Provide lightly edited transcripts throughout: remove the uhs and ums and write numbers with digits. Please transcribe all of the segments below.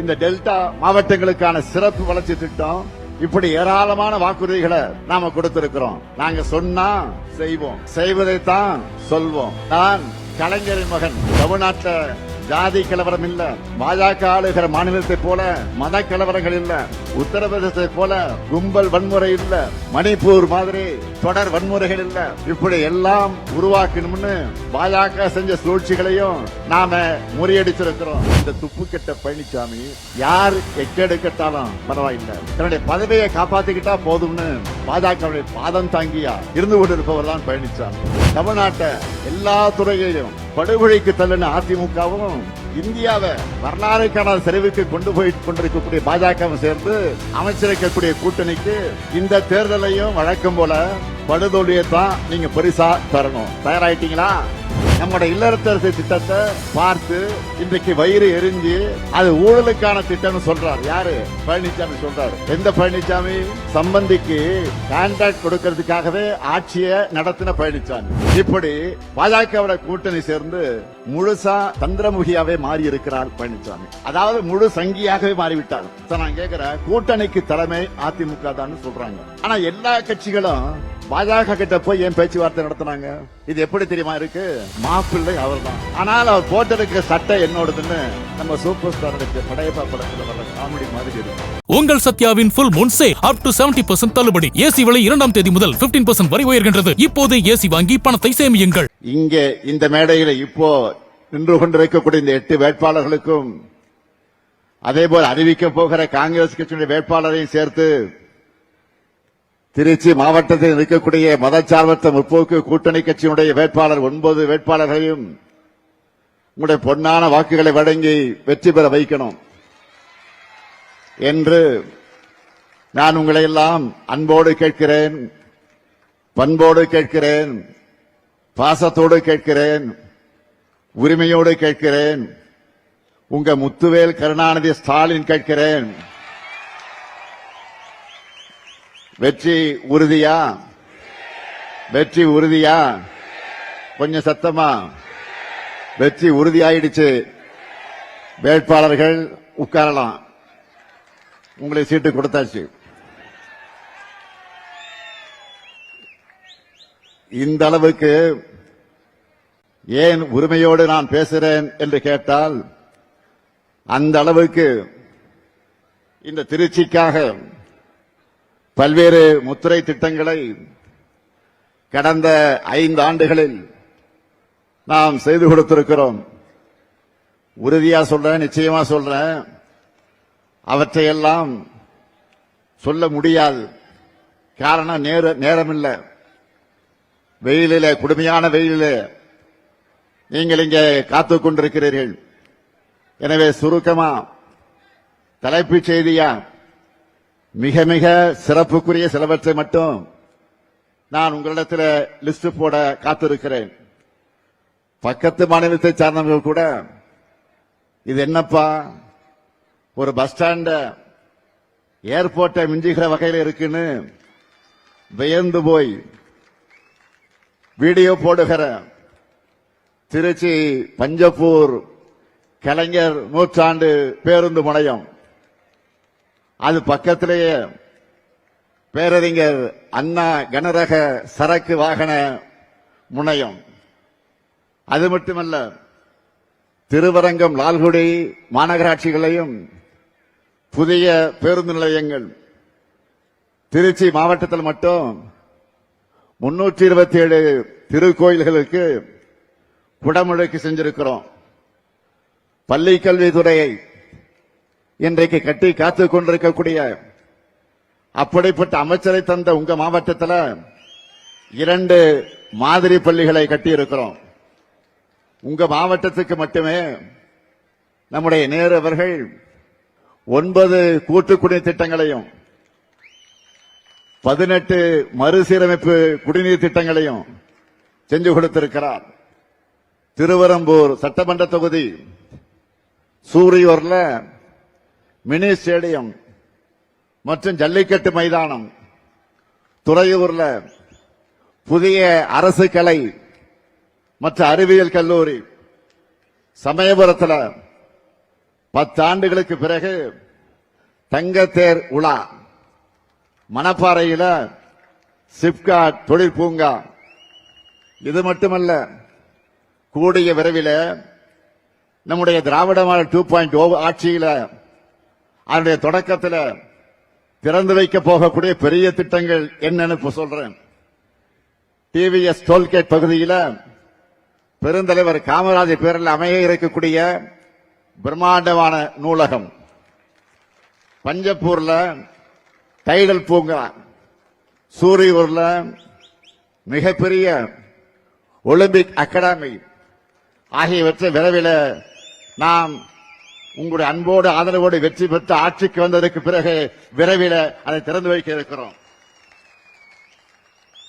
இந்த டெல்டா மாவட்டங்களுக்கான சிறப்பு வளர்ச்சி திட்டம் இப்படி ஏராளமான வாக்குறுதிகளை நாம கொடுத்திருக்கிறோம். நாங்க சொன்னா செய்வோம், செய்வதைத்தான் சொல்வோம். நான் கலைஞரின் மகன். தமிழ்நாட்டில் ஜாதி கலவரம் இல்ல, பாஜக ஆளுகிற மாநிலத்தை போல மத கலவரங்கள் இல்ல, உத்தரப்பிரதேசத்தை போல கும்பல் வன்முறை இல்ல, மணிப்பூர் மாதிரி தொடர் வன்முறைகள் இல்ல. இப்படி எல்லாம் உருவாக்கணும்னு பாஜக செஞ்ச சூழ்ச்சிகளையும் நாம முறியடிச்சிருக்கிறோம். இந்த துப்புக்கெட்ட பழனிசாமி யார் எக்கெடுக்கட்டாலும் பரவாயில்லை, தன்னுடைய பதவியை காப்பாத்திக்கிட்டா போதும்னு பாஜகவுடைய பாதம் தாங்கியா இருந்து கொண்டிருப்பவர் தான் பழனிசாமி. தமிழ்நாட்டை எல்லா துறைகளிலும் படுகொலைக்கு தள்ளின அதிமுகவும் இந்தியாவை வரலாறு காணாத சரிவுக்கு கொண்டு போய் கொண்டிருக்கக்கூடிய பாஜகவும் சேர்ந்து அமைச்சிருக்கக்கூடிய கூட்டணிக்கு இந்த தேர்தலையும் வழக்கம் போல படுதோல்வியைத்தான் நீங்க பரிசா தரணும். தயாராயிட்டீங்களா? நம்முடைய இல்லறத்தரசி திட்டத்தை பார்த்து இன்றைக்கு வயிறு எரிஞ்சு அது ஊழலுக்கான திட்டம் சொல்றாரு. யாரு? பழனிசாமி சொல்றாரு. எந்த பழனிசாமி? சம்பந்திக்கு கான்ட்ராக்ட் கொடுக்கறதுக்காகவே ஆட்சியை நடத்தின பழனிசாமி. இப்படி பாஜகவோட கூட்டணி சேர்ந்து முழுசா தந்திரமுகியாவே மாறி இருக்கிறார் பழனிசாமி. அதாவது முழு சங்கியாகவே மாறிவிட்டார். நான் கேட்கிறேன், கூட்டணிக்கு தலைமை அதிமுக தான் சொல்றாங்க. ஆனா எல்லா கட்சிகளும் பாஜக கிட்ட போய் ஏன் பேச்சுவார்த்தை நடத்தினாங்க? இது எப்படி தெரியுமா இருக்கு? மாப்பிள்ளை அவர் தான். ஆனால் அவர் போட்டிருக்க சட்டை என்னோடதுன்னு நம்ம சூப்பர் ஸ்டார் படையப்பா படத்துல வர காமெடி மாதிரி இருக்கு. உங்கள் சத்யாவின் full moon sale up to 70% தள்ளுபடி. ஏசி விலை 2ஆம் தேதி முதல் 15% வரை உயர்கின்றது. இப்போது ஏசி வாங்கி பணத்தை சேமியுங்கள். இங்கே இந்த மேடையில் இப்போ நின்று கொண்டிருக்கக்கூடிய இந்த 8 வேட்பாளர்களுக்கும் அதேபோல் அறிவிக்க போகிற காங்கிரஸ் கட்சியுடைய வேட்பாளரையும் சேர்த்து திருச்சி மாவட்டத்தில் இருக்கக்கூடிய மதச்சார்பற்ற முற்போக்கு கூட்டணி கட்சியினுடைய வேட்பாளர் 9 வேட்பாளர்களையும் உங்களுடைய பொன்னான வாக்குகளை வழங்கி வெற்றி பெற வைக்கணும் என்று நான் உங்களை எல்லாம் அன்போடு கேட்கிறேன், பண்போடு கேட்கிறேன், பாசத்தோடு கேட்கிறேன், உரிமையோடு கேட்கிறேன். உங்க முத்துவேல் கருணாநிதி ஸ்டாலின் கேட்கிறேன். வெற்றி உறுதியா? வெற்றி உறுதியா? கொஞ்சம் சத்தமா. வெற்றி உறுதியாயிடுச்சு. வேட்பாளர்கள் உட்காரலாம். உங்களுக்கு சீட்டு கொடுத்தாச்சு. இந்த அளவுக்கு ஏன் உரிமையோடு நான் பேசுகிறேன் என்று கேட்டால், அந்த அளவுக்கு இந்த திருச்சிக்காக பல்வேறு முத்திரை திட்டங்களை கடந்த 5 ஆண்டுகளில் நாம் செய்து கொடுத்திருக்கிறோம். உறுதியா சொல்றேன், நிச்சயமா சொல்றேன், அவற்றையெல்லாம் சொல்ல முடியாது. காரணம் நேரம் இல்லை. வெயிலிலே, கொடுமையான வெயிலிலே நீங்கள் இங்கே காத்துக் கொண்டிருக்கிறீர்கள். எனவே சுருக்கமா தலைப்புச் செய்தியா மிக மிக சிறப்புக்குரிய சிலவற்றை மட்டும் நான் உங்களிடத்தில் லிஸ்ட் போட காத்திருக்கிறேன். பக்கத்து மாநிலத்தை சார்ந்தவர்கள் கூட இது என்னப்பா, ஒரு பஸ் ஸ்டாண்ட ஏர்போர்ட்டை மிஞ்சுகிற வகையில் இருக்குன்னு வியந்து போய் வீடியோ போடுகிற திருச்சி பஞ்சப்பூர் கலைஞர் நூற்றாண்டு பேருந்து முனையம், அது பக்கத்திலேயே பேரறிஞர் அண்ணா கனரக சரக்கு வாகன முனையம். அது மட்டுமல்ல, திருவரங்கம், லால்குடி மாநகராட்சிகளையும் புதிய பேருந்து நிலையங்கள். திருச்சி மாவட்டத்தில் மட்டும் 327 திருக்கோயில்களுக்கு குடமுழுக்கு செஞ்சிருக்கிறோம். பள்ளி கல்வித்துறையை இன்றைக்கு கட்டி காத்துக் கொண்டிருக்கக்கூடிய அப்படிப்பட்ட அமைச்சரை தந்த உங்க மாவட்டத்தில் 2 மாதிரி பள்ளிகளை கட்டி இருக்கிறோம். உங்க மாவட்டத்துக்கு மட்டுமே நம்முடைய நேரு அவர்கள் 9 கூட்டு குடிநீர் திட்டங்களையும் 18 மறுசீரமைப்பு குடிநீர் திட்டங்களையும் செஞ்சு கொடுத்திருக்கிறார். திருவரம்பூர் சட்டமன்ற தொகுதி சூரியூர்ல மினி ஸ்டேடியம் மற்றும் ஜல்லிக்கட்டு மைதானம், துறையூர்ல புதிய அரசு கலை மற்றும் அறிவியல் கல்லூரி, சமயபுரத்தில் 10 ஆண்டுகளுக்கு பிறகு தங்கத்தேர் உலா மணப்பாறையில சிப்காட் தொழிற்பூங்கா. இது மட்டுமல்ல, கூடிய விரைவில் நம்முடைய திராவிட மாடல் 2.0 ஆட்சியில அதனுடைய தொடக்கத்தில் திறந்து வைக்க போகக்கூடிய பெரிய திட்டங்கள் என்னன்னு இப்ப சொல்றேன். டிவிஎஸ் டோல்கேட் பகுதியில் பெருந்தலைவர் காமராஜர் பேரில் அமைய இருக்கக்கூடிய பிரம்மாண்டமான நூலகம், பஞ்சப்பூர்ல டைடல் பூங்கா, சூரியூர்ல மிகப்பெரிய ஒலிம்பிக் அகாடமி ஆகியவற்றை விரைவில் நாம் உங்களுடைய அன்போடு ஆதரவோடு வெற்றி பெற்று ஆட்சிக்கு வந்ததற்கு பிறகு விரைவில் அதை திறந்து வைக்க இருக்கிறோம்.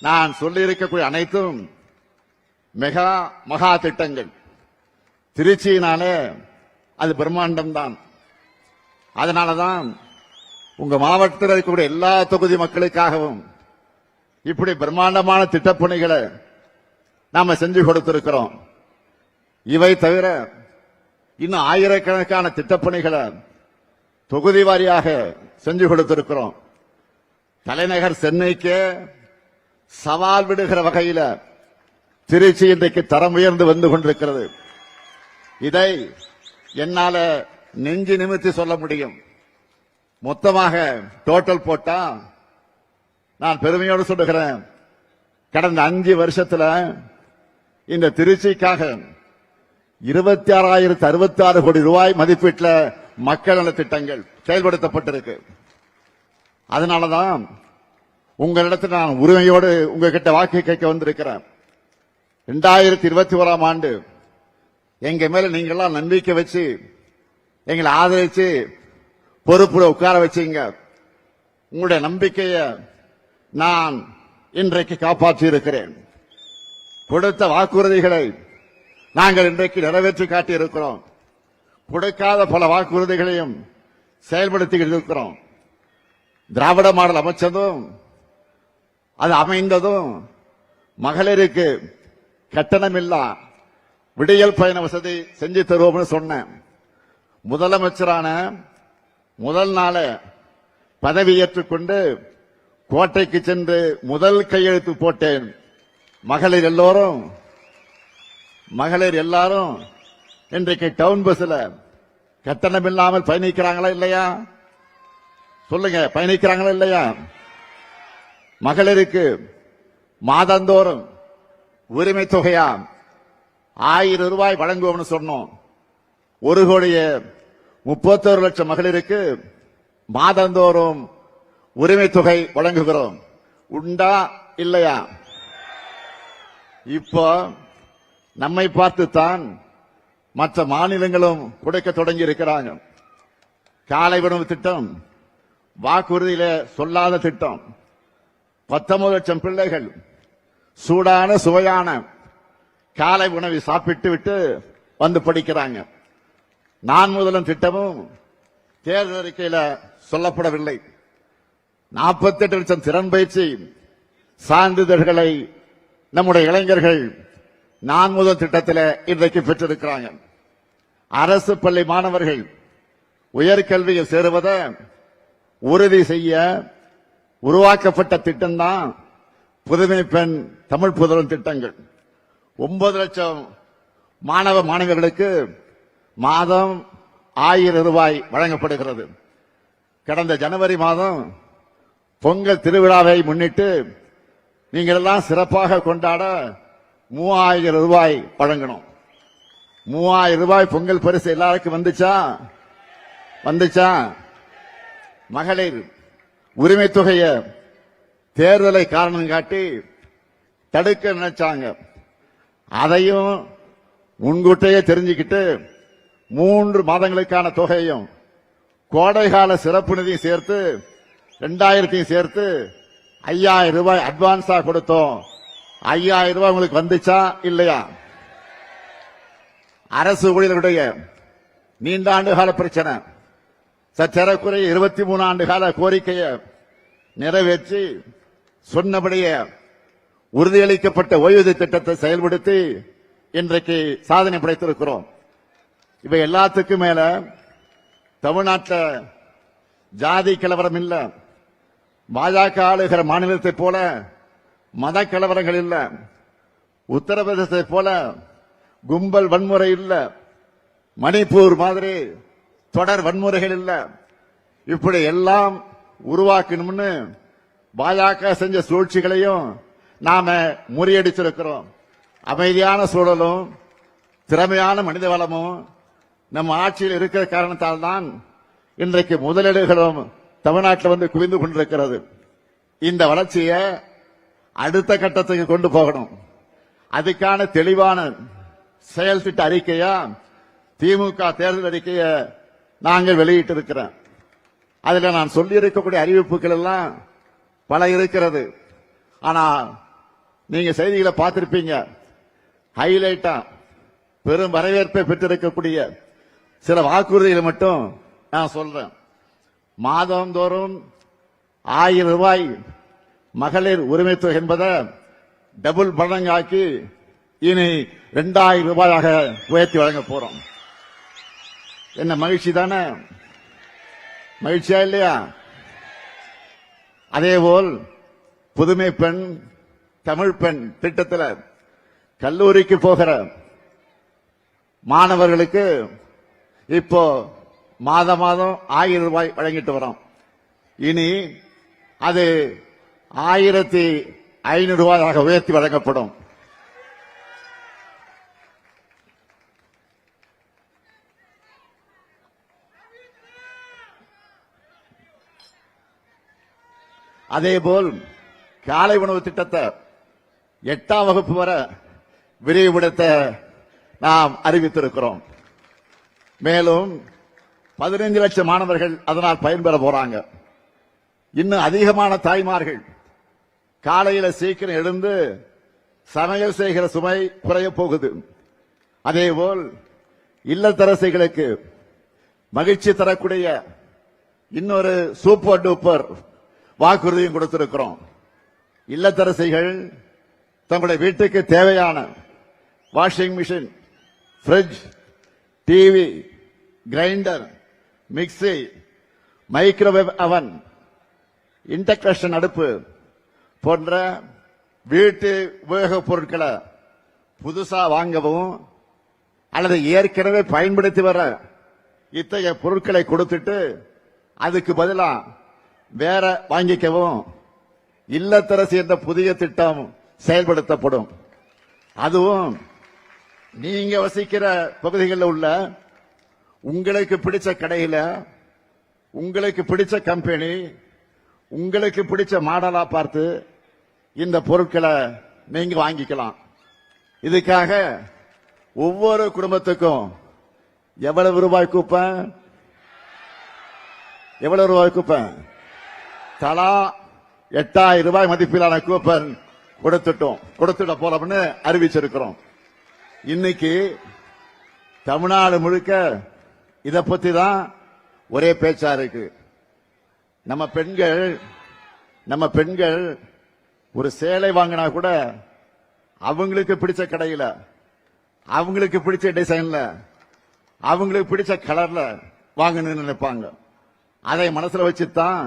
நான் சொல்லியிருக்கக்கூடிய அனைத்தும் மகா திட்டங்கள். திருச்சியினாலே அது பிரம்மாண்டம் தான். அதனாலதான் உங்க மாவட்டத்தில் இருக்கக்கூடிய எல்லா தொகுதி மக்களுக்காகவும் இப்படி பிரம்மாண்டமான திட்டப்பணிகளை நாம செஞ்சு கொடுத்திருக்கிறோம். இவை தவிர இன்னும் ஆயிரக்கணக்கான திட்டப்பணிகளை தொகுதி வாரியாக செஞ்சு கொடுத்திருக்கிறோம். தலைநகர் சென்னைக்கு சவால் விடுகிற வகையில் திருச்சி இன்றைக்கு தரம் உயர்ந்து வந்து கொண்டிருக்கிறது. இதை என்னால நெஞ்சு நிமிர்த்தி சொல்ல முடியும். மொத்தமாக டோட்டல் போட்டா நான் பெருமையோடு சொல்லுகிறேன், கடந்த 5 வருஷத்துல இந்த திருச்சிக்காக 26,066 கோடி ரூபாய் மதிப்பீட்டில் மக்கள் நல திட்டங்கள் செயல்படுத்தப்பட்டிருக்கு. அதனாலதான் உங்களிடத்தில் நான் உரிமையோடு உங்ககிட்ட வாக்கு கேட்க வந்திருக்கிறேன். 2021ஆம் ஆண்டு எங்க மேல நீங்கெல்லாம் நம்பிக்கை வச்சு எங்களை ஆதரிச்சு பொறுப்புல உட்கார வச்சீங்க. உங்களுடைய நம்பிக்கையை நான் இன்றைக்கு காப்பாற்றி இருக்கிறேன். கொடுத்த வாக்குறுதிகளை நாங்கள் இன்றைக்கு நிறைவேற்றி காட்டி இருக்கிறோம். கொடுக்காத பல வாக்குறுதிகளையும் செயல்படுத்தி இருக்கிறோம். திராவிட மாடல் அமைச்சதும் அது அமைந்ததும் மகளிருக்கு கட்டணமில்லா விடியல் பயண வசதி செஞ்சு தருவோம்னு சொன்னேன். முதலமைச்சரான முதல் நாள பதவியேற்றுக் கொண்டு கோட்டைக்கு சென்று முதல் கையெழுத்து போட்டேன். மகளிர் எல்லாரும் இன்றைக்கு டவுன் பஸ்ல கட்டணம் இல்லாமல் பயணிக்கிறாங்களா இல்லையா? சொல்லுங்க, பயணிக்கிறாங்களா இல்லையா? மகளிருக்கு மாதந்தோறும் உரிமை தொகையா 1000 ரூபாய் வழங்குவோம்னு சொன்னோம். 1,31,00,000 மகளிருக்கு மாதந்தோறும் உரிமை தொகை வழங்குகிறோம். உண்டா இல்லையா? இப்போ நம்மை பார்த்துத்தான் மற்ற மாநிலங்களும் கொடுக்க தொடங்கி இருக்கிறாங்க. காலை உணவு திட்டம் வாக்குறுதியில சொல்லாத திட்டம். 19 லட்சம் பிள்ளைகள் சூடான சுவையான காலை உணவை சாப்பிட்டு விட்டு வந்து படிக்கிறாங்க. நான் முதலும் திட்டமும் தேர்தல் அறிக்கையில சொல்லப்படவில்லை. 48 லட்சம் திறன் பயிற்சி சான்றிதழ்களை நம்முடைய இளைஞர்கள் நான் முதல் திட்டத்தில் இன்றைக்கு பெற்றிருக்கிறாங்க. அரசு பள்ளி மாணவர்கள் உயர்கல்வியில் சேருவதை உறுதி செய்ய உருவாக்கப்பட்ட திட்டம்தான் புதுமை பெண் தமிழ் புதல்வன் திட்டங்கள். 9 லட்சம் மாணவ மாணவிகளுக்கு மாதம் 1000 ரூபாய் வழங்கப்படுகிறது. கடந்த ஜனவரி மாதம் பொங்கல் திருவிழாவை முன்னிட்டு நீங்கள் எல்லாம் சிறப்பாக கொண்டாட 3000 ரூபாய் வழங்கணும். 3000 ரூபாய் பொங்கல் பரிசு எல்லாருக்கும் வந்துச்சா? மகளிர் உரிமை தொகையை தேர்தலை காரணம் காட்டி தடுக்க நினைச்சாங்க. அதையும் முன்கூட்டியே தெரிஞ்சுக்கிட்டு 3 மாதங்களுக்கான தொகையும் கோடைகால சிறப்பு நிதியும் சேர்த்து 2000 சேர்த்து 5000 ரூபாய் அட்வான்ஸா கொடுத்தோம். 5000 ரூபாய் உங்களுக்கு வந்துச்சா இல்லையா? அரசு ஊழியர்களுடைய நீண்ட ஆண்டு கால பிரச்சனை, சற்றேறக்குறைய 23 ஆண்டு கால கோரிக்கையை நிறைவேற்றி சொன்னபடியே உறுதியளிக்கப்பட்ட ஓய்வூதிய திட்டத்தை செயல்படுத்தி இன்றைக்கு சாதனை படைத்திருக்கிறோம். இவை எல்லாத்துக்கும் மேல தமிழ்நாட்டில் ஜாதி கலவரம் இல்ல, பாஜக ஆளுகிற மாநிலத்தை போல மத கலவரங்கள் இல்ல, உத்தரப்பிரதேசத்தை போல கும்பல் வன்முறை இல்ல, மணிப்பூர் மாதிரி தொடர் வன்முறைகள் இல்ல. இப்படி எல்லாம் உருவாக்கணும்னு பாஜக செஞ்ச சூழ்ச்சிகளையும் நாம முறியடிச்சிருக்கிறோம். அமைதியான சூழலும் திறமையான மனித வளமும் நம் ஆட்சியில் இருக்கிற காரணத்தால் தான் இன்றைக்கு முதலீடுகளும் தமிழ்நாட்டில் வந்து குவிந்து கொண்டிருக்கிறது. இந்த வளர்ச்சியை அடுத்த கட்டத்துக்கு கொண்டு போகணும். அதுக்கான தெளிவான செயல் திட்ட அறிக்கையா திமுக தேர்தல் அறிக்கையை நாங்கள் வெளியிட்டிருக்கிறோம். அதுல நான் சொல்லி இருக்கக்கூடிய அறிவிப்புகள் எல்லாம் பல இருக்கிறது. ஆனா நீங்க செய்திகளை பார்த்திருப்பீங்க. ஹைலைட்டா பெரும் வரவேற்பை பெற்றிருக்கக்கூடிய சில வாக்குறுதிகளை மட்டும் நான் சொல்றேன். மாதந்தோறும் 1000 ரூபாய் மகளிர் உரிமை தொகை என்பதை டபுள் மடங்காக்கி இனி 2000 ரூபாயாக உயர்த்தி வழங்க போறோம். என்ன மகிழ்ச்சி தானே? மகிழ்ச்சியா இல்லையா? அதேபோல் புதுமை பெண் தமிழ் பெண் திட்டத்தில் கல்லூரிக்கு போகிற மாணவர்களுக்கு இப்போ மாதம் 1000 ரூபாய் வழங்கிட்டு வரோம். இனி அது 1500 ரூபாயாக உயர்த்தி வழங்கப்படும். அதேபோல் காலை உணவு திட்டத்தை 8ஆம் வகுப்பு வரை விரிவுபடுத்த நாம் அறிவித்திருக்கிறோம். மேலும் 15 லட்சம் மாணவர்கள் அதனால் பயன்பெற போறாங்க. இன்னும் அதிகமான தாய்மார்கள் காலையில சீக்கிரம் எழுந்து சமையல் செய்கிற சுமை குறைய போகுது. அதேபோல் இல்லத்தரசிகளுக்கு மகிழ்ச்சி தரக்கூடிய இன்னொரு சூப்பர் டூப்பர் வாக்குறுதியும் கொடுத்திருக்கிறோம். இல்லத்தரசிகள் தங்களுடைய வீட்டுக்கு தேவையான washing machine, fridge, TV, grinder, mixie, microwave அவன், இண்டக்ஷன் அடுப்பு போன்ற வீட்டு உபயோகப் பொருட்களை புதுசா வாங்கவும் அல்லது ஏற்கனவே பயன்படுத்தி வர இத்தகைய பொருட்களை கொடுத்துட்டு அதுக்கு பதிலா வேற வாங்கிக்கவும் இல்லத்தரசி என்ற புதிய திட்டம் செயல்படுத்தப்படும். அதுவும் நீங்க வசிக்கிற பகுதிகளில் உள்ள உங்களுக்கு பிடிச்ச கடையில உங்களுக்கு பிடிச்ச கம்பெனி உங்களுக்கு பிடிச்ச மாடலா பார்த்து இந்த பொருட்களை நீங்க வாங்கிக்கலாம். இதுக்காக ஒவ்வொரு குடும்பத்துக்கும் எவ்வளவு ரூபாய் கூப்பன்? எவ்வளவு ரூபாய் கூப்பன்? தலா 8000 ரூபாய் மதிப்பிலான கூப்பன் கொடுத்துட போறோம்னு அறிவிச்சிருக்கிறோம். இன்னைக்கு தமிழ்நாடு முழுக்க இத பத்தி தான் ஒரே பேச்சா இருக்கு. நம்ம பெண்கள் ஒரு சேலை வாங்கினா கூட அவங்களுக்கு பிடிச்ச கடையில அவங்களுக்கு பிடிச்ச டிசைன்ல அவங்களுக்கு பிடிச்ச கலர்ல வாங்கணும்னு நினைப்பாங்க. அதை மனசுல வச்சுதான்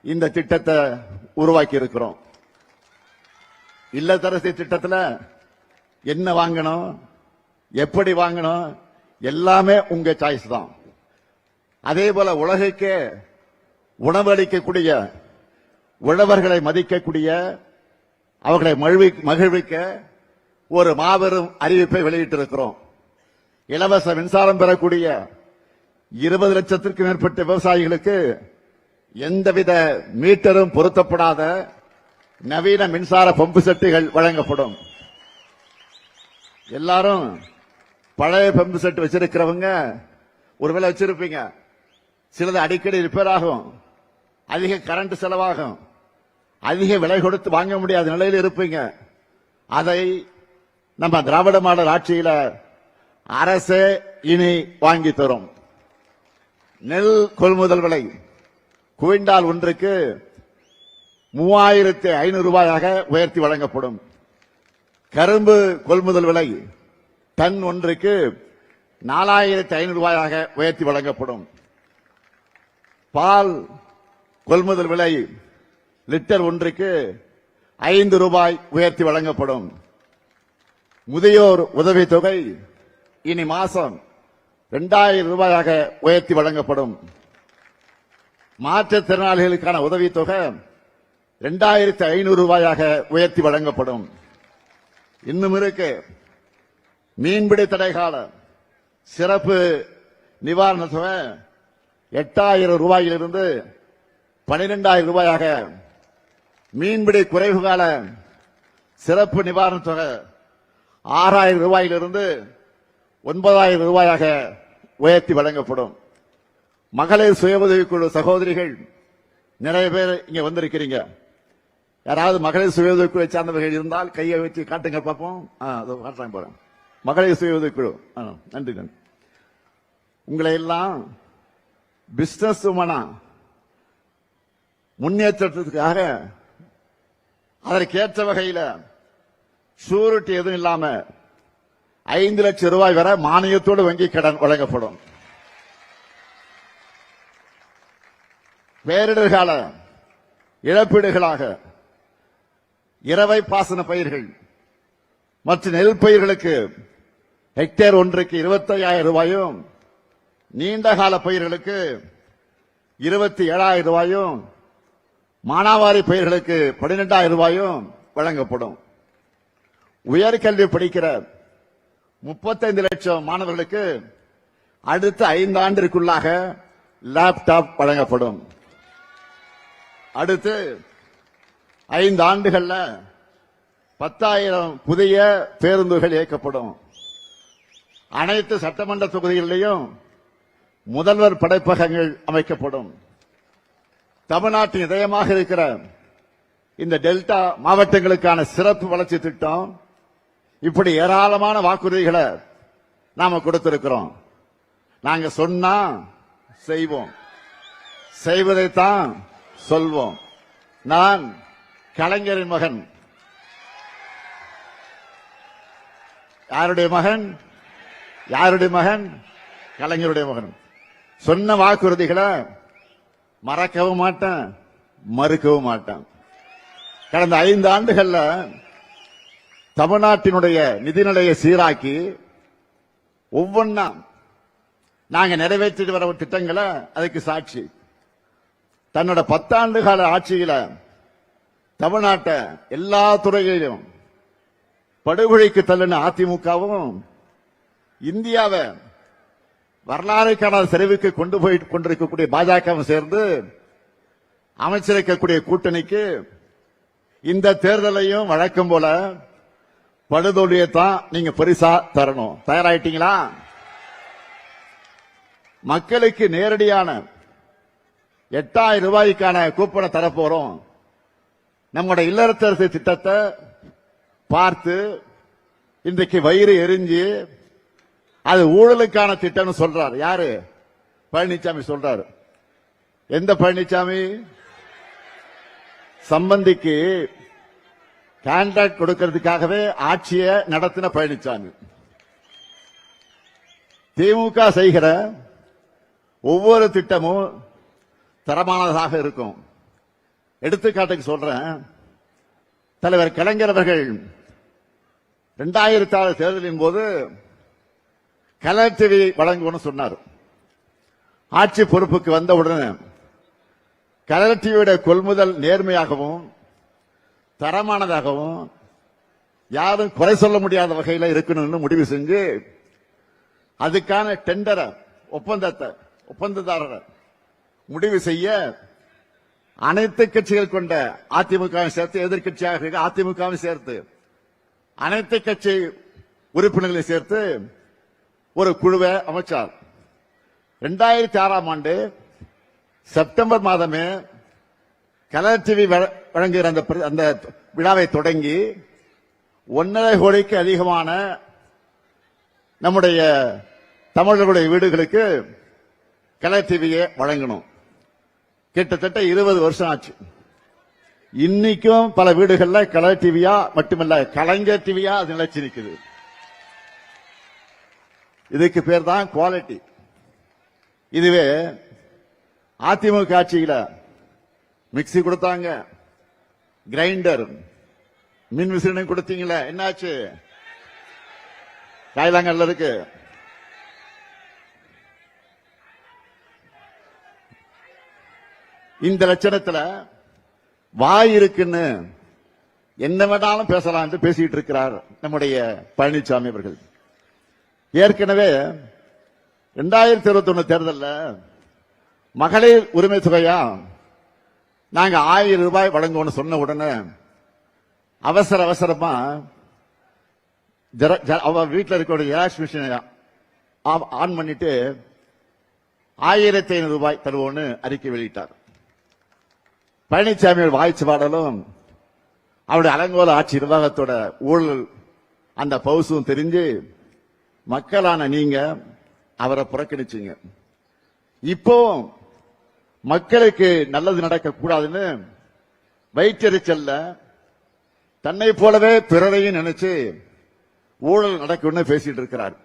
இந்த திட்டத்தை உருவாக்கி இருக்கிறோம். இல்லத்தரசி திட்டத்தில் என்ன வாங்கணும், எப்படி வாங்கணும், எல்லாமே உங்க சாய்ஸ் தான். அதே போல உலகுக்கே உணவளிக்கக்கூடிய, உழவர்களை மதிக்கக்கூடிய, அவர்களை மகிழ்விக்க ஒரு மாபெரும் அறிவிப்பை வெளியிட்டிருக்கிறோம். இலவச மின்சாரம் பெறக்கூடிய 20 லட்சத்திற்கும் மேற்பட்ட விவசாயிகளுக்கு எந்தவித மீட்டரும் பொருத்தப்படாத நவீன மின்சார பம்பு செட்டுகள் வழங்கப்படும். எல்லாரும் பழைய பம்பு செட் வச்சிருக்கிறவங்க ஒருவேளை வச்சிருப்பீங்க. சிலது அடிக்கடி ரிப்பேர் ஆகும், அதிக கரண்ட் செலவாகும், அதிக விலை கொடுத்து வாங்க முடியாத நிலையில் இருப்பீங்க. அதை நம்ம திராவிட மாடல் ஆட்சியில அரசே இனி வாங்கி தரும். நெல் கொள்முதல் விலை குவிண்டால் ஒன்றுக்கு 3500 ரூபாயாக உயர்த்தி வழங்கப்படும். கரும்பு கொள்முதல் விலை டன் ஒன்றுக்கு 4500 ரூபாயாக உயர்த்தி வழங்கப்படும். பால் கொள்முதல் விலை லிட்டர் ஒன்றுக்கு 5 ரூபாய் உயர்த்தி வழங்கப்படும். முதியோர் உதவித்தொகை இனி மாசம் 2000 ரூபாயாக உயர்த்தி வழங்கப்படும். மாற்றுத்திறனாளிகளுக்கான உதவித்தொகை 2500 ரூபாயாக உயர்த்தி வழங்கப்படும். இன்னும் இருக்கு, மீன்பிடி தடைகால சிறப்பு நிவாரண தொகை 8000 ரூபாயிலிருந்து 12000 ரூபாயாக, மீன்பிடி குறைவு கால சிறப்பு நிவாரண தொகை 6000 ரூபாயிலிருந்து 9000 ரூபாயாக உயர்த்தி வழங்கப்படும். மகளிர் சுய உதவிக்குழு சகோதரிகள் நிறைய பேர் இங்க வந்திருக்கிறீங்க. யாராவது மகளிர் சுய உதவிக்குழு சார்ந்தவர்கள் இருந்தால் கையை வச்சு காட்டுங்க பார்ப்போம். காட்டுறாங்க போறேன். மகளிர் சுய உதவிக்குழு, நன்றி நன்றி. உங்களை எல்லாம் பிசினஸ் உமனா முன்னேற்றத்துக்காக அதற்கேற்ற வகையில் ஷூரிட்டி எதுவும் இல்லாம 5 லட்சம் ரூபாய் வரை மானியத்தோடு வங்கி கடன் வழங்கப்படும். பேரிடர் கால இழப்பீடுகளாக இரவை பாசன பயிர்கள் மற்றும் நெல் பயிர்களுக்கு ஹெக்டேர் ஒன்றுக்கு 25000 ரூபாயும், நீண்ட கால பயிர்களுக்கு 27000 ரூபாயும், மானாவாரி பயிர்களுக்கு 12000 ரூபாயும் வழங்கப்படும். உயர்கல்வி படிக்கிற 35 லட்சம் மாணவர்களுக்கு அடுத்த 5 ஆண்டிற்குள்ளாக லேப்டாப் வழங்கப்படும். அடுத்து 5 ஆண்டுகள்ல 10,000 புதிய பேருந்துகள் இயக்கப்படும். அனைத்து சட்டமன்ற தொகுதிகளிலும் முதல்வர் படைப்பகங்கள் அமைக்கப்படும். தமிழ்நாட்டின் இதயமாக இருக்கிற இந்த டெல்டா மாவட்டங்களுக்கான சிறப்பு வளர்ச்சி திட்டம், இப்படி ஏராளமான வாக்குறுதிகளை நாம கொடுத்திருக்கிறோம். நாங்க சொன்னா செய்வோம், செய்வதைத்தான் சொல்வோம். நான் கலைஞரின் மகன். யாருடைய மகன்? யாருடைய மகன்? கலைஞருடைய மகன். சொன்ன வாக்குறுதிகளை மறக்கவும் மாட்டேன், மறுக்கவும் மாட்டேன். கடந்த 5 ஆண்டுகள்ல தமிழ்நாட்டினுடைய நிதிநிலையை சீராக்கி ஒவ்வொன்னா நாங்க நிறைவேற்றிட்டு வர திட்டங்களை அதுக்கு சாட்சி. தன்னோட 10 ஆண்டு கால ஆட்சியில தமிழ்நாட்டை எல்லா துறைகளிலும் படுகொலைக்கு தள்ளின அதிமுகவும், இந்தியாவை வரலாறு காணாத சரிவுக்கு கொண்டு போய் கொண்டிருக்கக்கூடிய பாஜகவும் சேர்ந்து அமைச்சிருக்கக்கூடிய கூட்டணிக்கு இந்த தேர்தலையும் வழக்கம் போல படுதோல்வியைத்தான் நீங்க பரிசா தரணும். தயாராயிட்டீங்களா? மக்களுக்கு நேரடியான 8000 ரூபாய்க்கான கூப்பனை தரப்போறோம். நம்முடைய இல்லத்தரசு திட்டத்தை பார்த்து இன்றைக்கு வயிறு எரிஞ்சு அது ஊழலுக்கான திட்டம்னு சொல்றாரு. யாரு? பழனிசாமி சொல்றாரு. எந்த பழனிசாமி? சம்பந்திக்கு கான்ட்ராக்ட் கொடுக்கிறதுக்காகவே ஆட்சியை நடத்தின பழனிசாமி. திமுக செய்கிற ஒவ்வொரு திட்டமும் தரமானதாக இருக்கும். எடுத்துக்காட்டுக்கு சொல்றேன். தலைவர் கலைஞர் அவர்கள் 2006 தேர்தலின் போது கலர் டிவி வழங்குவோம்னு சொன்னார். ஆட்சி பொறுப்புக்கு வந்தவுடனே கலர் டிவியுடைய கொள்முதல் நேர்மையாகவும் தரமானதாகவும் யாரும் குறை சொல்ல முடியாத வகையில் இருக்கணும்னு முடிவு செஞ்சு அதுக்கான டெண்டரை ஒப்பந்ததாரரை முடிவு செய்ய அனைத்து கட்சிகள் கொண்ட அதிமுகவை சேர்த்து, எதிர்கட்சியாக அதிமுகவை சேர்த்து அனைத்து கட்சி உறுப்பினர்களை சேர்த்து ஒரு குழுவை அமைச்சார். 2006ஆம் ஆண்டு செப்டம்பர் மாதமே கலர் டிவி வழங்குகிற அந்த விழாவை தொடங்கி 1.5 கோடிக்கு அதிகமான நம்முடைய தமிழர்களுடைய வீடுகளுக்கு கலர் டிவியை வழங்கணும். கிட்டத்தட்ட 20 வருஷம் ஆச்சு. இன்னைக்கும் பல வீடுகள்ல கலர் டிவியா மட்டுமல்ல, கலைஞர் டிவியா அது நிலைச்சு நிற்குது. இதுக்கு பேர் தான் குவாலிட்டி. இதுவே அதிமுக ஆட்சியில மிக்சி கொடுத்தாங்க, கிரைண்டர், மின் விசிறி கொடுத்தீங்களே, என்னாச்சு? காயிலாங்கல்ல இருக்கு. இந்த லட்சணத்துல வாய் இருக்குன்னு என்ன வேணாலும் பேசலாம் என்று பேசிட்டு இருக்கிறார் நம்முடைய பழனிசாமி அவர்கள். ஏற்கனவே 2021 தேர்தலில் மகளிர் உரிமை தொகையா நாங்க 1000 ரூபாய் வழங்குவோம்னு சொன்ன உடனே அவசரமா அவ வீட்டில் இருக்க ஜெராக்ஸ் மிஷினை ஆன் பண்ணிட்டு 1500 ரூபாய் தருவோம்னு அறிக்கை வெளியிட்டார். பழனிசாமி வாய்ச்சி பாடலும் அவருடைய அலங்கோல ஆட்சி நிர்வாகத்தோட ஊழல் அந்த பவுசும் தெரிஞ்சு மக்களான நீங்க அவரை புறக்கணிச்சீங்க. இப்போ மக்களுக்கு நல்லது நடக்க கூடாதுன்னு வயிற்றெரிச்சல்ல தன்னை போலவே பிறரையும் நினைச்சு ஊழல் நடக்கும்னு பேசிட்டு இருக்கிறார்.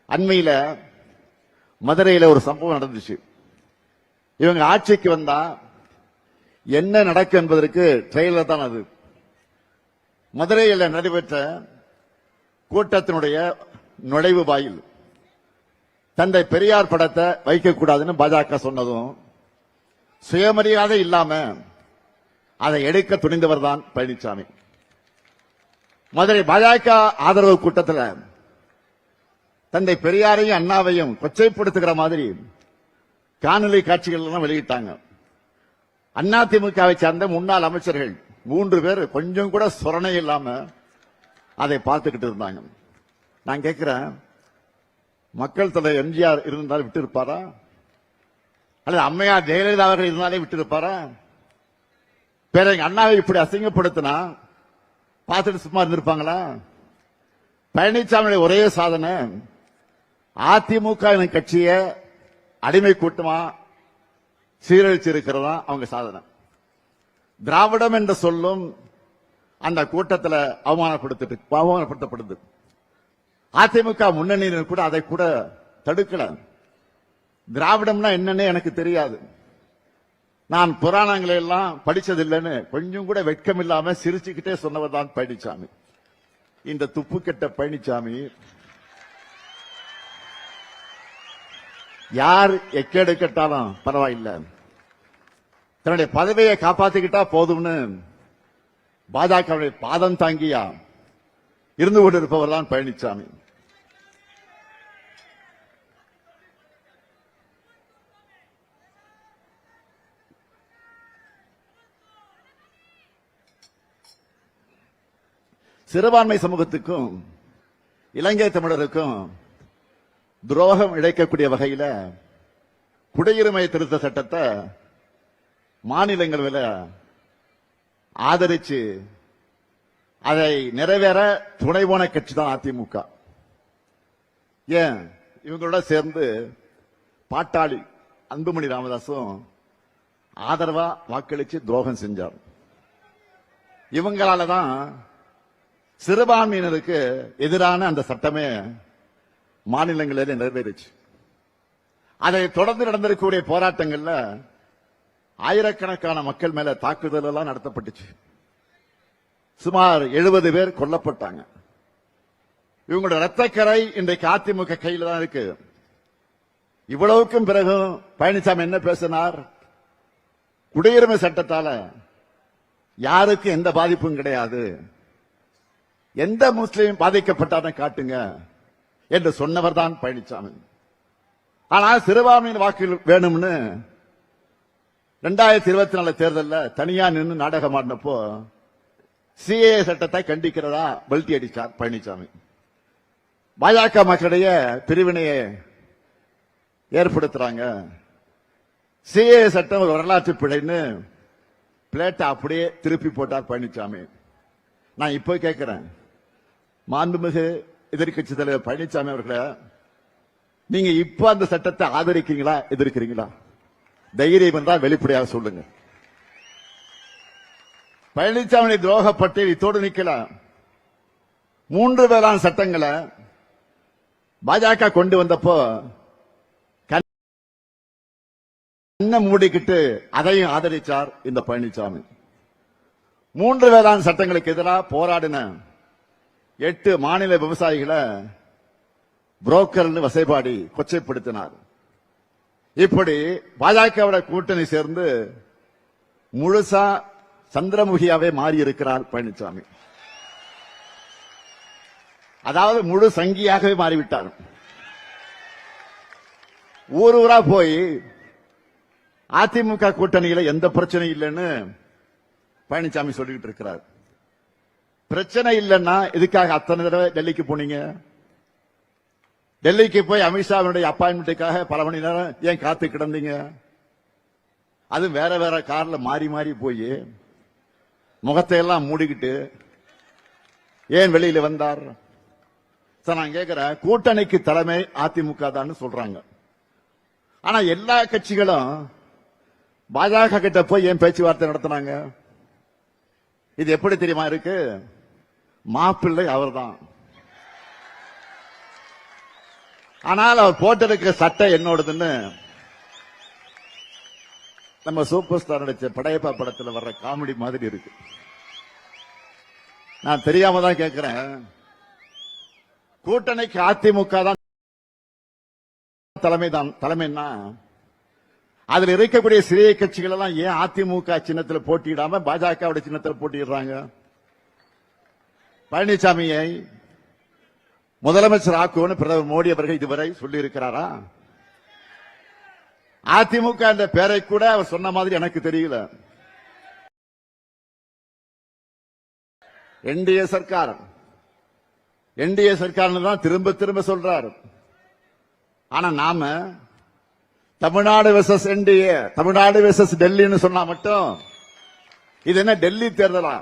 அண்மையில மதுரையில ஒரு சம்பவம் நடந்துச்சு. இவங்க ஆட்சிக்கு வந்தா என்ன நடக்கும் என்பதற்கு ட்ரெயிலர் தான் அது. மதுரையில் நடைபெற்ற கூட்டத்தினுடைய நுழைவு வாயில் தந்தை பெரியார் படத்தை வைக்கக்கூடாதுன்னு பாஜக சொன்னதும் சுயமரியாதை இல்லாம அதை எடுக்க துணிந்தவர் தான் பழனிசாமி. மதுரை பாஜக ஆதரவு கூட்டத்தில் தந்தை பெரியாரையும் அண்ணாவையும் கொச்சைப்படுத்துகிற மாதிரி காணொலி காட்சிகள் எல்லாம் வெளியிட்டாங்க. அதிமுகவை சார்ந்த முன்னாள் அமைச்சர்கள் 3 பேர் கொஞ்சம் கூட சொரணை இல்லாம அதை பார்த்துக்கிட்டு இருந்தாங்க. நான் கேட்கிறேன், மக்கள் தலைவர் எம்ஜிஆர் இருந்தாலும் விட்டு இருப்பாரா? அல்லது அம்மையார் ஜெயலலிதா அவர்கள் இருந்தாலே விட்டு இருப்பாரா? பேர எங்க அண்ணாவை இப்படி அசிங்கப்படுத்தினா பார்த்துட்டு சும்மா இருந்திருப்பாங்களா? பழனிசாமியுடைய ஒரே சாதனை அதிமுக கட்சியை அடிமை கூட்டமா சீரழிச்சிருக்கிறதா அவங்க சாதனை. திராவிடம் என்ற சொல்லும் அந்த கூட்டத்தில் அவமானப்படுத்தப்படுது. அதிமுக முன்னணியினர் கூட அதை கூட தடுக்கல. திராவிடம்னா என்னன்னு எனக்கு தெரியாது, நான் புராணங்களை எல்லாம் படிச்சதில்லைன்னு கொஞ்சம் கூட வெட்கம் இல்லாம சிரிச்சுக்கிட்டே சொன்னவர் தான் பழனிசாமி. இந்த துப்பு கெட்ட பழனிசாமி யார் எக்கேடு கெட்டாலும் பரவாயில்லை, தன்னுடைய பதவியை காப்பாத்திக்கிட்டா போதும்னு பாஜகவுடைய பாதம் தாங்கியா இருந்து கொண்டிருப்பவர் தான் பழனிசாமி. சிறுபான்மை சமூகத்துக்கும் இலங்கை தமிழருக்கும் துரோகம் இழைக்கக்கூடிய வகையில் குடியுரிமை திருத்த சட்டத்தை மாநிலங்களவையில் ஆதரிச்சு அதை நிறைவேற துணை போன கட்சி தான் அதிமுக. ஏன் இவங்களோட சேர்ந்து பாட்டாளி அன்புமணி ராமதாசும் ஆதரவா வாக்களிச்சு துரோகம் செஞ்சார். இவங்களால தான் சிறுபான்மையினருக்கு எதிரான அந்த சட்டமே மாநிலங்களில் நிறைவேறிச்சு. அதை தொடர்ந்து நடந்திருக்கக்கூடிய போராட்டங்கள்ல ஆயிரக்கணக்கான மக்கள் மேல தாக்குதல் எல்லாம் நடத்தப்பட்டுச்சு. சுமார் 70 பேர் கொல்லப்பட்டாங்க. இவங்களோட ரத்தக்கரை இன்றைக்கு அதிமுக கையில் தான் இருக்கு. இவ்வளவுக்கும் பிறகு பழனிசாமி என்ன பேசினார்? குடியுரிமை சட்டத்தால யாருக்கு எந்த பாதிப்பும் கிடையாது, எந்த முஸ்லீம் பாதிக்கப்பட்டாலும் காட்டுங்க என்று சொன்னவர் தான் பழனிசாமி. ஆனால் சிறுபான்மையின் வாக்கு வேணும்னு 2024 தேர்தலில் தனியா நின்று நாடகம் ஆடினப்போ சிஏ சட்டத்தை கண்டிக்கிறதா பல்டி அடிச்சார் பழனிசாமி. பாஜக மக்களுடைய பிரிவினையை ஏற்படுத்துறாங்க, சிஏ சட்டம் ஒரு வரலாற்று பிழைன்னு பிளேட்டை அப்படியே திருப்பி போட்டார் பழனிசாமி. நான் இப்போ கேட்கிறேன், மாண்புமிகு எதிர்க்கட்சி தலைவர் பழனிசாமி அவர்களே, நீங்க இப்ப அந்த சட்டத்தை ஆதரிக்கிறீங்களா எதிர்க்கிறீங்களா? தைரியம் என்றால் வெளிப்படையாக சொல்லுங்க. பழனிசாமி துரோக பட்டியல் இத்தோடு நிக்கலாம். 3 வேளாண் சட்டங்களை பாஜக கொண்டு வந்தப்போ கண்ணை மூடிக்கிட்டு அதையும் ஆதரிச்சார் இந்த பழனிசாமி. 3 வேளாண் சட்டங்களுக்கு எதிராக போராடின 8 மாநில விவசாயிகளை புரோக்கர்னு வசைபாடி கொச்சைப்படுத்தினார். இப்படி பாஜகவோட கூட்டணி சேர்ந்து முழுசா சந்திரமுகியாவே மாறி இருக்கிறார் பழனிசாமி. அதாவது முழு சங்கியாகவே மாறிவிட்டார். ஊர் ஊரா போய் அதிமுக கூட்டணியில எந்த பிரச்சனையும் இல்லைன்னு பழனிசாமி சொல்லிட்டு இருக்கிறார். பிரச்சனை இல்லைன்னா இதுக்காக அத்தனை தடவை டெல்லிக்கு போனீங்க? டெல்லிக்கு போய் அமித்ஷாவுடைய அப்பாயின்மெண்ட்டுக்காக பல மணி நேரம் ஏன் காத்து கிடந்தீங்க? அது வேற வேற கார்ல மாறி மாறி போய் முகத்தை எல்லாம் மூடிக்கிட்டு ஏன் வெளியில வந்தார்? நான் கேட்கிறேன், கூட்டணிக்கு தலைமை அதிமுக தான் சொல்றாங்க. ஆனா எல்லா கட்சிகளும் பாஜக கிட்ட போய் ஏன் பேச்சுவார்த்தை நடத்தினாங்க? இது எப்படி தெரியுமா இருக்கு? மாப்பிள்ளை அவர்தான். ஆனால் அவர் போட்டிருக்கிற சட்டை என்னோடதுன்னு நம்ம சூப்பர் ஸ்டார் நடிச்ச படையப்பா படத்தில் வர்ற காமெடி மாதிரி இருக்கு. நான் தெரியாம தான் கேட்கிறேன். கூட்டணிக்கு அதிமுக தான் தலைமைன்னா அதுல இருக்கக்கூடிய சிறிய கட்சிகள் எல்லாம் ஏன் அதிமுக சின்னத்தில் போட்டியிடாம பாஜக சின்னத்தில் போட்டியிடுறாங்க? பழனிசாமியை முதலமைச்சர் ஆக்குவோன்னு பிரதமர் மோடி அவர்கள் இதுவரை சொல்லி இருக்கிறாரா? அதிமுக என்ற பெயரை கூட அவர் சொன்ன மாதிரி எனக்கு தெரியல. என்டிஏ சர்க்கார் தான் திரும்ப திரும்ப சொல்றாரு. ஆனா நாம Tamilnadu versus NDA, Tamilnadu versus டெல்லின்னு சொன்னா மட்டும் இது என்ன டெல்லி தேர்தலா?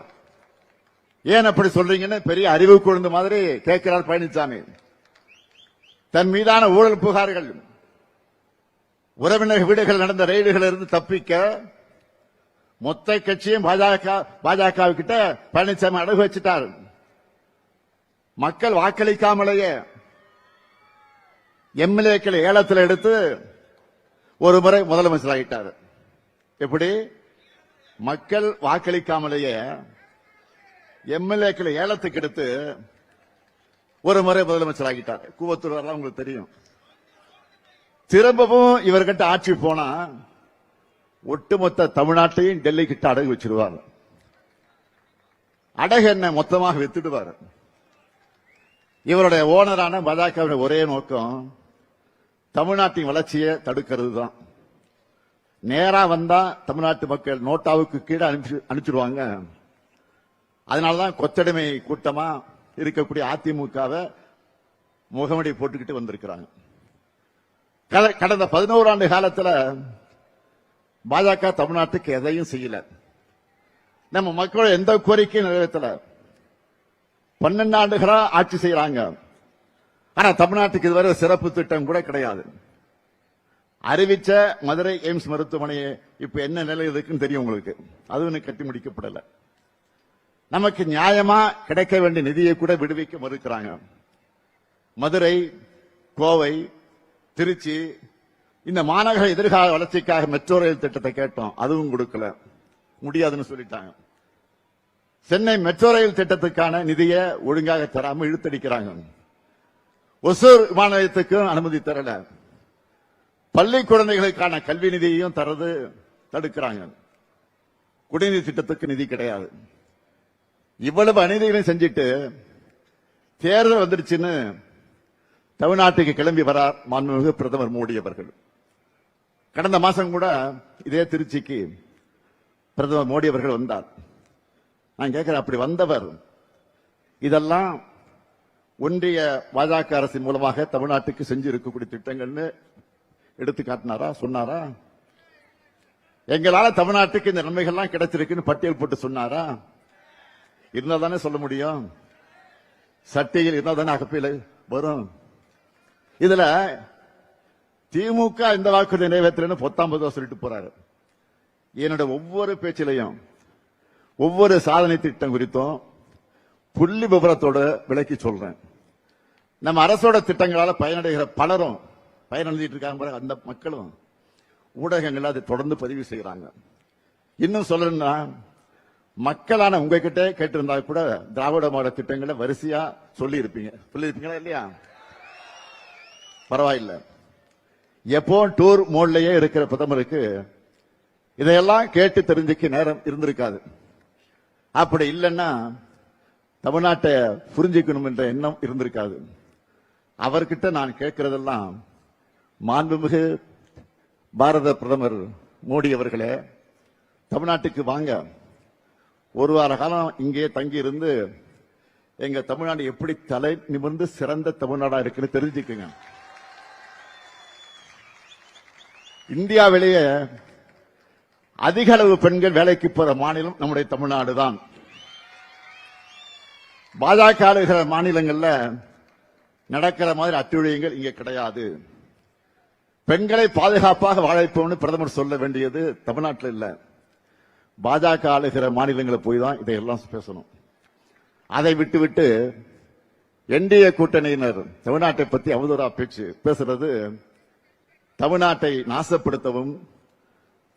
ஏன் அப்படி சொல்றீங்கன்னு பெரிய அறிவு கூர்ந்த மாதிரி கேட்கிறார் பழனிசாமி. தன் மீதான ஊழல் புகார்கள், உறவினர் வீடுகள் நடந்த ரெய்டுகள் இருந்து தப்பிக்க மொத்த கட்சியும் பாஜக கிட்ட பழனிசாமி அடகு வச்சிட்டார். மக்கள் வாக்களிக்காமலேயே எம்எல்ஏக்களை ஏலத்தில் எடுத்து ஒரு முறை முதலமைச்சர் ஆகிட்டார். எப்படி? மக்கள் வாக்களிக்காமலேயே எம்எல்ஏக்களை ஏலத்துக்கு எடுத்து ஒரு முறை முதலமைச்சர் ஆகிட்டார். கூவத்தூர் வரலாம் உங்களுக்கு தெரியும். திரும்பவும் இவர்கிட்ட ஆட்சி போனா ஒட்டுமொத்த தமிழ்நாட்டையும் டெல்லி கிட்ட அடகு வச்சிருவார். அடகு என்ன மொத்தமாக வித்துடுவார். இவருடைய ஓனரான பாஜக ஒரே நோக்கம் தமிழ்நாட்டின் வளர்ச்சியை தடுக்கிறது தான். நேரா வந்தா தமிழ்நாட்டு மக்கள் நோட்டாவுக்கு கீழே அனுப்பிச்சிடுவாங்க. அதனாலதான் கொத்தடிமை கூட்டமா இருக்கக்கூடிய அதிமுகவை முகமடி போட்டுக்கிட்டு வந்திருக்கிறாங்க. கடந்த 11 ஆண்டு காலத்தில் பாஜக தமிழ்நாட்டுக்கு எதையும் செய்யல. நம்ம மக்கள் எந்த கோரிக்கையும் நிறைவேற்றல. 12 ஆண்டுகளா ஆட்சி செய்யறாங்க. ஆனா தமிழ்நாட்டுக்கு இதுவரை சிறப்பு திட்டம் கூட கிடையாது. அறிவிச்ச மதுரை எய்ம்ஸ் மருத்துவமனையை இப்ப என்ன நிலை இருக்குன்னு தெரியும் உங்களுக்கு. அதுவும் கட்டி முடிக்கப்படல. நமக்கு நியாயமா கிடைக்க வேண்டிய நிதியை கூட விடுவிக்க மறுக்கிறாங்க. மதுரை, கோவை, திருச்சி இந்த மாநகர எதிர்கால வளர்ச்சிக்காக மெட்ரோ ரயில் திட்டத்தை கேட்டோம். அதுவும் கொடுக்கல, முடியாதுன்னு சொல்லிட்டாங்க. சென்னை மெட்ரோ ரயில் திட்டத்துக்கான நிதியை ஒழுங்காக தராம இழுத்தடிக்கிறாங்க. ஒசூர் விமான நிலையத்துக்கும் அனுமதி தரல. பள்ளி குழந்தைகளுக்கான கல்வி நிதியையும் தடுக்கிறாங்க. குடிநீர் திட்டத்துக்கு நிதி கிடையாது. இவ்வளவு அநீதிகளையும் செஞ்சிட்டு தேர்தல் வந்துருச்சுன்னு தமிழ்நாட்டுக்கு கிளம்பி வரார் மாண்புமிகு பிரதமர் மோடி அவர்கள். கடந்த மாசம் கூட இதே திருச்சிக்கு பிரதமர் மோடி அவர்கள் வந்தார். நான் கேட்கிறேன், அப்படி வந்தவர் இதெல்லாம் ஒன்றிய பாஜக அரசின் மூலமாக தமிழ்நாட்டுக்கு செஞ்சு இருக்கக்கூடிய திட்டங்கள்னு எடுத்து காட்டினாரா? சொன்னாரா? எங்களால தமிழ்நாட்டுக்கு இந்த நன்மைகள்லாம் கிடைச்சிருக்குன்னு பட்டியல் போட்டு சொன்னாரா? இருந்தா தானே சொல்ல முடியும். சட்டையில் இருந்தா தானே அகப்பையில் வரும். இதுல திமுக இந்த வாக்குறுதி நிறைவேற்றலன்னு 19 சொல்லிட்டு போறாரு. என்னோட ஒவ்வொரு பேச்சிலையும் ஒவ்வொரு சாதனை திட்டம் குறித்தும் புள்ளி விவரத்தோட விளக்கி சொல்றேன். நம்ம அரசோட திட்டங்களால பயனடைகிற பலரும் பயனடைஞ்சிட்டு இருக்காங்க. அந்த மக்களும் ஊடகங்கள் அதை தொடர்ந்து பதிவு செய்யறாங்க. இன்னும் சொல்லணும்னா மக்களான உங்ககிட்ட கேட்டிருந்தா கூட திராவிட மாடல் திட்டங்களை வரிசையா சொல்லியிருப்பீங்களா இல்லையா? பரவாயில்ல. எப்போ டூர் மோட்லயே இருக்கிற பிரதமருக்கு இதையெல்லாம் கேட்டு தெரிஞ்சுக்க நேரம் இருந்திருக்காது. அப்படி இல்லைன்னா தமிழ்நாட்டை புரிஞ்சுக்கணும் என்ற எண்ணம் இருந்திருக்காது. அவர்கிட்ட நான் கேட்கிறதெல்லாம், மாண்புமிகு பாரத பிரதமர் மோடி அவர்களே, தமிழ்நாட்டுக்கு வாங்க, ஒரு வார காலம் இங்கே தங்கி இருந்து எங்க தமிழ்நாடு எப்படி தலை நிமிர்ந்து சிறந்த தமிழ்நாடா இருக்குன்னு தெரிஞ்சுக்குங்க. இந்தியாவிலேயே அதிக அளவு பெண்கள் வேலைக்கு போற மாநிலம் நம்முடைய தமிழ்நாடு தான். பாஜக ஆளுகிற மாநிலங்கள்ல நடக்கிற மாதிரி அட்டுழியங்கள் இங்க கிடையாது. பெண்களை பாதுகாப்பாக வாழைப்போம்னு பிரதமர் சொல்ல வேண்டியது தமிழ்நாட்டில் இல்ல, பாஜக ஆளுகிற மாநிலங்களை போய் தான் இதையெல்லாம் பேசணும். அதை விட்டு என்டிஏ கூட்டணியினர் தமிழ்நாட்டை பத்தி அவதூறா பேசுறது தமிழ்நாட்டை நாசப்படுத்தவும்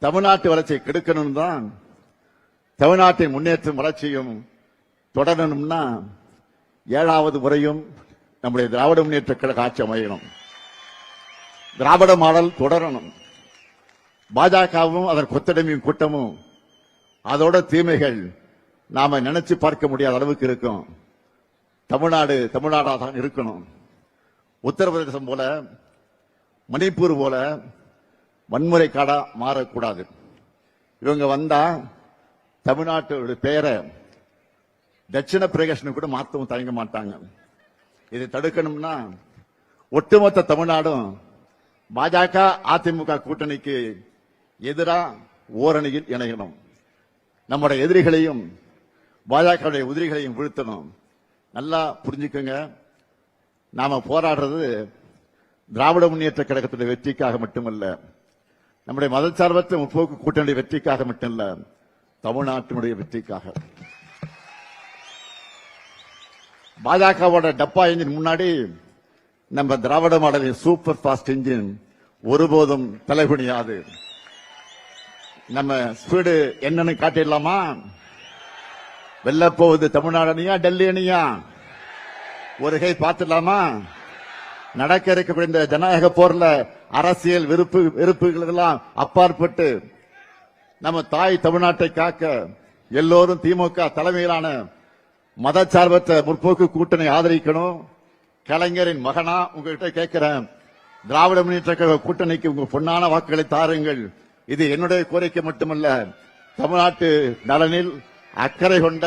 தமிழ்நாட்டு வளர்ச்சியை கெடுக்கணும் தான். தமிழ்நாட்டின் முன்னேற்றம் வளர்ச்சியும் தொடரணும்னா 7வது முறையும் நம்முடைய திராவிட முன்னேற்ற கழக ஆட்சி அமையணும். திராவிட மாடல் தொடரணும். பாஜகவும் அதன் கொத்தடிமையும் கூட்டமும் அதோட தீமைகள் நாம நினைச்சு பார்க்க முடியாத அளவுக்கு இருக்கும். தமிழ்நாடு தமிழ்நாடா தான் இருக்கணும். உத்தரப்பிரதேசம் போல, மணிப்பூர் போல வன்முறை காடா மாறக்கூடாது. இவங்க வந்தா தமிழ்நாட்டோட பெயரை தட்சிண பிரதேசம் கூட மாற்றவும் தயங்க மாட்டாங்க. இதை தடுக்கணும்னா ஒட்டுமொத்த தமிழ்நாடும் பாஜக அதிமுக கூட்டணிக்கு எதிராக ஓரணியில் இணையணும். நம்முடைய எதிரிகளையும் பாஜக உதிரிகளையும் வீழ்த்தணும். நல்லா புரிஞ்சுக்கோங்க, நாம போராடுறது திராவிட முன்னேற்ற கழகத்துடைய வெற்றிக்காக மட்டுமல்ல, நம்முடைய மதச்சார்பற்ற முற்போக்கு கூட்டணி வெற்றிக்காக மட்டுமல்ல, தமிழ்நாட்டினுடைய வெற்றிக்காக. பாஜகவோட டப்பா இன்ஜின் முன்னாடி நம்ம திராவிட மாடலின் சூப்பர் ஃபாஸ்ட் இன்ஜின் ஒருபோதும் தலைகுனியாது. நம்ம ஸ்பீடு என்னன்னு காட்டிடலாமா? வெல்ல போவது தமிழ்நாடு அணியா டெல்லி அணியா? ஒரு கை பார்த்துடலாமா? நடக்க இருக்கக்கூடிய இந்த ஜனநாயக போர்ல அரசியல் வெறுப்புகளெல்லாம் அப்பாற்பட்டு நம்ம தாய் தமிழ்நாட்டை காக்க எல்லோரும் திமுக தலைமையிலான மதச்சார்பற்ற முற்போக்கு கூட்டணி ஆதரிக்கணும். கலைஞரின் மகனா உங்ககிட்ட கேட்கிறேன், திராவிட முன்னேற்ற கழக கூட்டணிக்கு உங்க பொன்னான வாக்குகளை தாருங்கள். இது என்னுடைய கோரிக்கை மட்டுமல்ல, தமிழ்நாட்டு நலனில் அக்கறை கொண்ட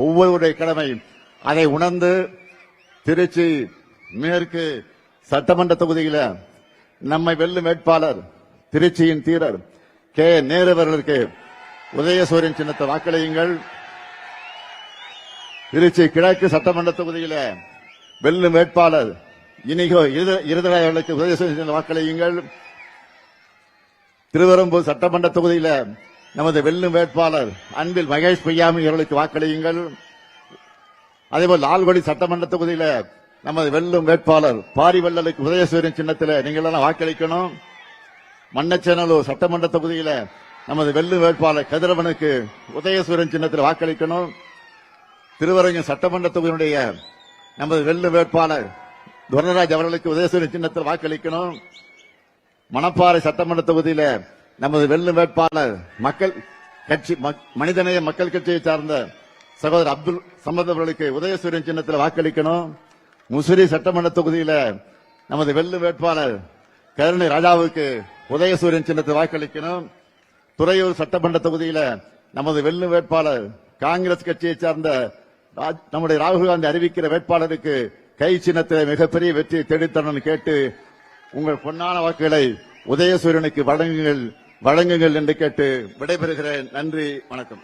ஒவ்வொருடைய கடமை. அதை உணர்ந்து திருச்சி மேற்கு சட்டமன்ற தொகுதியில நம்மை வெல்லும் வேட்பாளர் திருச்சியின் தீரர் கே நேரு அவர்களுக்கு உதயசூரியன் சின்னத்தை வாக்களியுங்கள். திருச்சி கிழக்கு சட்டமன்ற தொகுதியில வெல்லும் வேட்பாளர் இனிகோ இருதலை அவர்களுக்கு உதயசூரியன் சின்ன வாக்களியுங்கள். திருவெரும்பூர் சட்டமன்ற தொகுதியில நமது வெல்லும் வேட்பாளர் அன்பில் மகேஷ் பொய்யாமி அவர்களுக்கு வாக்களியுங்கள். அதேபோல் லால்குடி சட்டமன்ற தொகுதியில நமது வெல்லும் வேட்பாளர் பாரிவள்ளலுக்கு உதயசூரியன் சின்னத்தில் நீங்கள் எல்லாம் வாக்களிக்கணும். மண்ணச்சேனலூர் சட்டமன்ற தொகுதியில நமது வெல்லும் வேட்பாளர் கதிரவனுக்கு உதயசூரியன் சின்னத்தில் வாக்களிக்கணும். திருவரங்கம் சட்டமன்ற தொகுதியினுடைய நமது வெல்லும் வேட்பாளர் துவரராஜ் அவர்களுக்கு உதயசூரியன் சின்னத்தில் வாக்களிக்கணும். மணப்பாறை சட்டமன்ற தொகுதியில நமது வெல்லும் வேட்பாளர் மக்கள் கட்சி மனிதநேய மக்கள் கட்சியை சார்ந்த சகோதரர் அப்துல் சமத் அவர்களுக்கு உதயசூரியன் சின்னத்தில் வாக்களிக்கணும். முசிறி சட்டமன்ற தொகுதியில நமது வெல்லும் வேட்பாளர் கருணை ராஜாவுக்கு உதயசூரியன் சின்னத்தில் வாக்களிக்கணும். துறையூர் சட்டமன்ற தொகுதியில நமது வெல்லும் வேட்பாளர் காங்கிரஸ் கட்சியை சார்ந்த நம்முடைய ராகுல் காந்தி அறிவிக்கிற வேட்பாளருக்கு கை சின்னத்தில் மிகப்பெரிய வெற்றியை தேடித்தரணும் கேட்டு உங்கள் பொன்னான வாக்குகளை உதயசூரியனுக்கு வழங்குங்கள் என்று கேட்டு விடைபெறுகிறேன். நன்றி, வணக்கம்.